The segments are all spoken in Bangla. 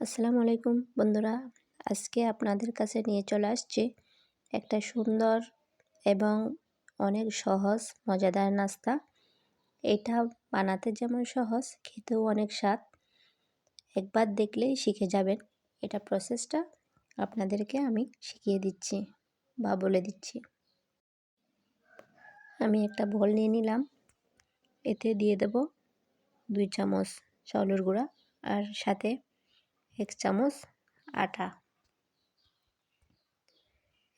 আসসালামু আলাইকুম বন্ধুরা। আজকে আপনাদের কাছে নিয়ে চলে আসছি একটা সুন্দর এবং অনেক সহজ মজাদার নাস্তা। এটা বানাতে যেমন সহজ, খেতেও অনেক স্বাদ। একবার দেখলেই শিখে যাবেন। এটা প্রসেসটা আপনাদেরকে আমি শিখিয়ে দিচ্ছি বা বলে দিচ্ছি। আমি একটা বোল নিয়ে নিলাম, এতে দিয়ে দেব 2 চামচ চাউলের গুঁড়া আর সাথে 1 চামচ আটা।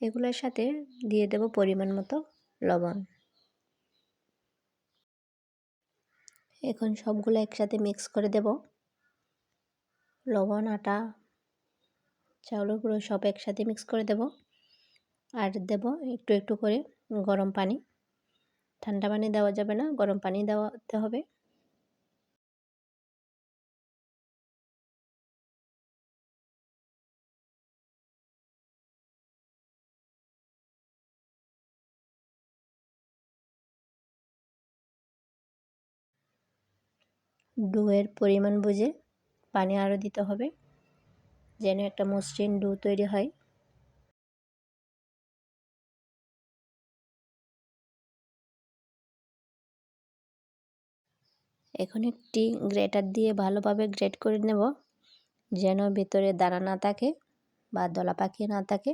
এগুলোর সাথে দিয়ে দেব পরিমাণ মতো লবণ। এখন সবগুলো একসাথে মিক্স করে দেব। লবণ, আটা, চাউলের গুঁড়ো সব একসাথে মিক্স করে দেব। আর দেব একটু একটু করে গরম পানি। ঠান্ডা পানি দেওয়া যাবে না, গরম পানি দেওয়াতে হবে। ডোয়ের পরিমাণ বুঝে পানি আরও দিতে হবে, যেন একটা মসৃণ ডো তৈরি হয়। এখন একটি গ্রেটার দিয়ে ভালোভাবে গ্রেট করে নেব, যেন ভেতরে দানা না থাকে বা দলা পাকিয়ে না থাকে।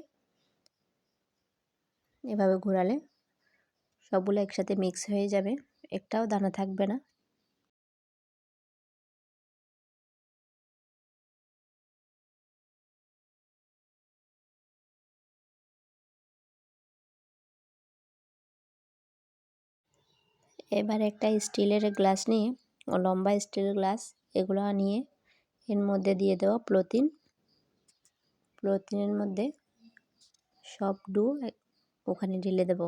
এভাবে ঘোরালে সবগুলো একসাথে মিক্স হয়ে যাবে, একটাও দানা থাকবে না। এবার একটা স্টিলের গ্লাস নিয়ে, লম্বা স্টিলের গ্লাস, এগুলো নিয়ে এর মধ্যে দিয়ে দেওয়া পলিথিনের মধ্যে সব ডো ওখানে ঢেলে দেব।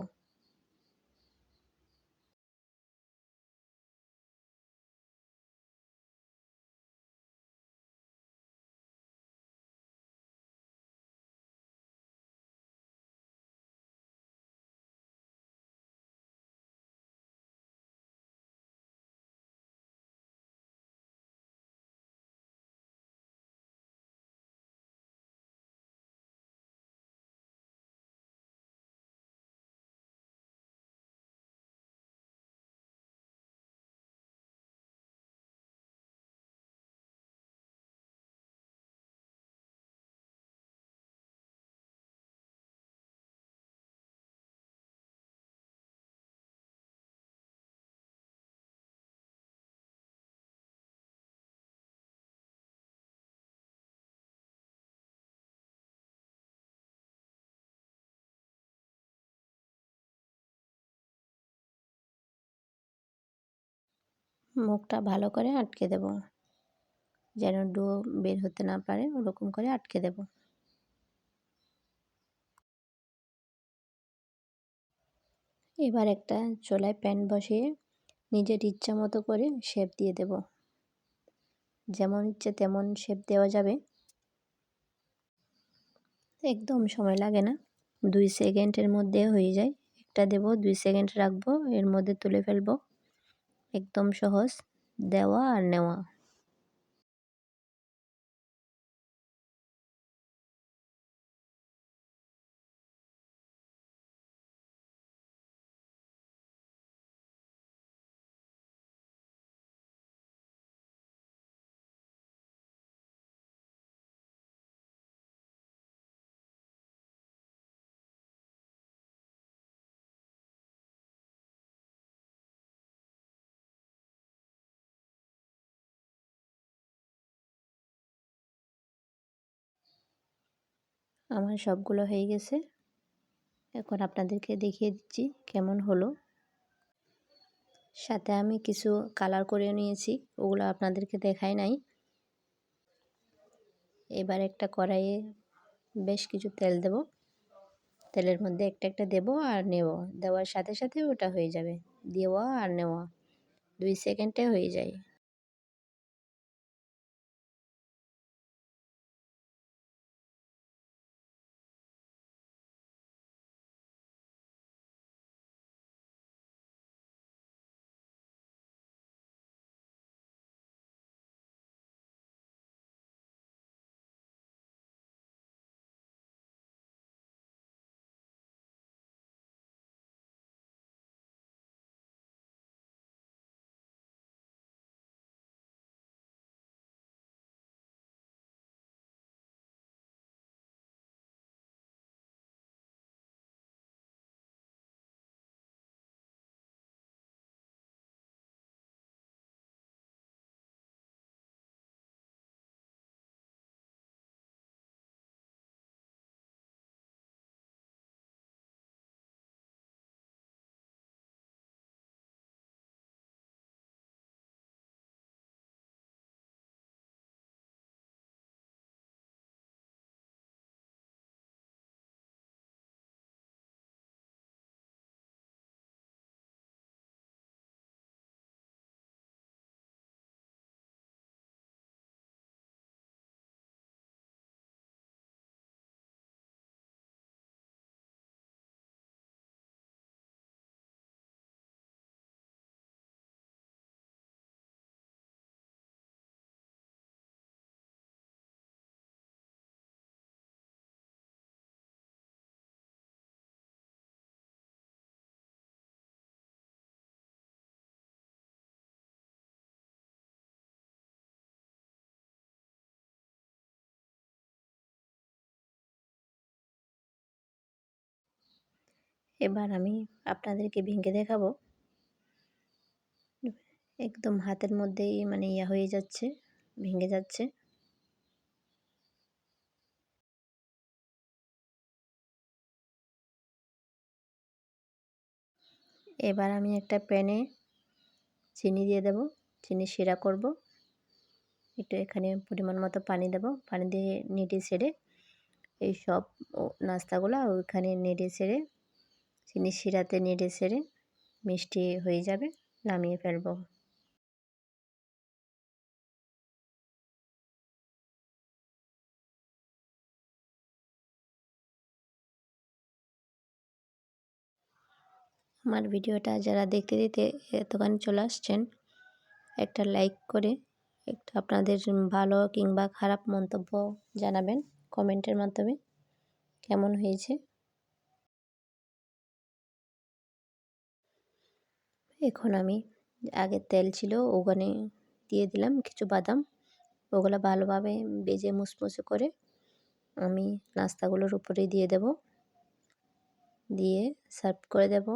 মুখটা ভালো করে আটকে দেব, যেন ডো বের হতে না পারে, ওরকম করে আটকে দেব। এবার একটা চুলায় প্যান বসিয়ে নিজের ইচ্ছা মতো করে শেপ দিয়ে দেব। যেমন ইচ্ছে তেমন শেপ দেওয়া যাবে, একদম সময় লাগে না, 2 সেকেন্ডের মধ্যে হয়ে যায়। একটা দেব, 2 সেকেন্ড রাখবো, এর মধ্যে তুলে ফেলবো। একদম সহজ দেওয়া আর নেওয়া। আমার সবগুলো হয়ে গেছে। এখন আপনাদেরকে দেখিয়ে দিচ্ছি কেমন হলো। সাথে আমি কিছু কালার করে নিয়েছি, ওগুলো আপনাদেরকে দেখাই নাই। এবার একটা কড়াইয়ে বেশ কিছু তেল দেব। তেলের মধ্যে একটা একটা দেব আর নেব, দেওয়ার সাথে সাথে ওটা হয়ে যাবে। দেওয়া আর নেওয়া 2 সেকেন্ডে হয়ে যায়। এবার আমি আপনাদেরকে ভেঙে দেখাবো। একদম হাতের মধ্যেই মানে হয়ে যাচ্ছে, ভেঙে যাচ্ছে। এবার আমি একটা প্যানে চিনি দিয়ে দেব, চিনি শিরা করব। একটু এখানে পরিমাণ মতো পানি দেব, পানি দিয়ে নেড়ে ছেড়ে এই সব নাস্তাগুলো ওইখানে নেড়ে ছেড়ে চিনি শিরাতে নেড়ে ছেড়ে মিষ্টি হয়ে যাবে, নামিয়ে ফেলবো। আমার ভিডিওটা যারা দেখতে দেখতে এতখানি চলে আসছেন, একটা লাইক করে একটু আপনাদের ভালো কিংবা খারাপ মন্তব্য জানাবেন কমেন্টের মাধ্যমে কেমন হয়েছে। এখন আমি আগে তেল ছিল ওখানে দিয়ে দিলাম কিছু বাদাম, ওগুলো ভালোভাবে ভেজে মুসমুসে করে আমি নাস্তাগুলোর উপরে দিয়ে দেব, দিয়ে সার্ভ করে দেব।